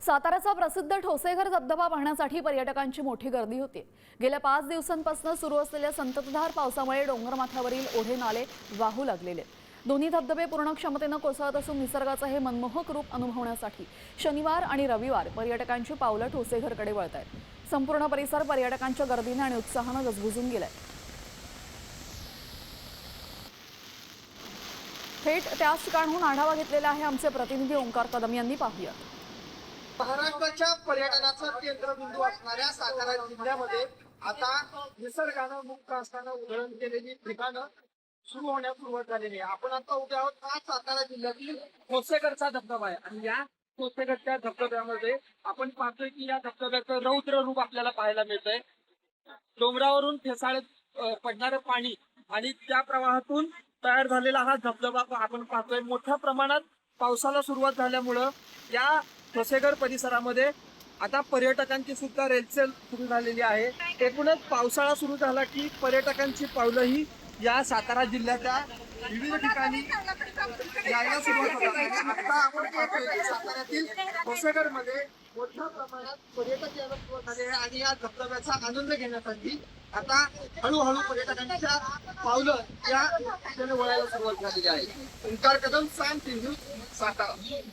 साताऱ्याचा प्रसिद्ध ठोसेघर धबधबा पाहण्यासाठी पर्यटकांची मोठी गर्दी होती। गेल्या 5 दिवसांपासून सुरू असलेल्या संततधार पावसामुळे डोंगरमाथ्यावरील ओढे नाले वाहू लागलेले। दोन्ही धबधबे पूर्ण क्षमतेने कोसळत असून निसर्गाचे हे मनमोहक रूप अनुभवण्यासाठी शनिवार आणि रविवार पर्यटकांची पावलं ठोसेघरकडे वळत आहेत। संपूर्ण परिसर पर्यटकांच्या गर्दीने आणि उत्साहाने गजबजून गेलाय। थेट त्याच ठिकाणाहून आढावा घेतलेला आहे आमचे प्रतिनिधी ओंकार कदम यांनी। पाहूया। महाराष्ट्राच्या पर्यटनाचा केंद्रबिंदू असणाऱ्या सातारा जिल्ह्यामध्ये आता निसर्गानं मुक्त असताना उधळण केलेली ठिकाणं सुरू होण्यास सुरुवात झालेली आहे। आपण आता उभे आहोत हा सातारा जिल्ह्यातील ठोसेघरचा धबधबा आहे आणि या ठोसेघरच्या धबधब्यामध्ये आपण पाहतोय की या धबधब्याचं रौद्र रूप आपल्याला पाहायला मिळतंय। डोंगरावरून फेसाळत पडणारं पाणी आणि त्या प्रवाहातून तयार झालेला हा धबधबा आपण पाहतोय। मोठ्या प्रमाणात पावसाला सुरुवात झाल्यामुळं या ठोसेघर परिसरामध्ये आता पर्यटकांची सुद्धा रेलचेल सुरू झालेली आहे। एकूणच पावसाळा सुरू झाला की पर्यटकांची पावलं ही या सातारा जिल्ह्याच्या विविध ठिकाणी यायला सुरुवात होतात। आता आपण पाहतोय की साताऱ्यातील ठोसेघर मध्ये मोठ्या प्रमाणात पर्यटक यायला सुरुवात झाले आहे आणि या धबधब्याचा आनंद घेण्यासाठी आता हळूहळू पर्यटकांच्या पावलं या दिशेने वळायला सुरुवात झालेली आहे। ओंकार कदम, साम न्यूज, सातारा।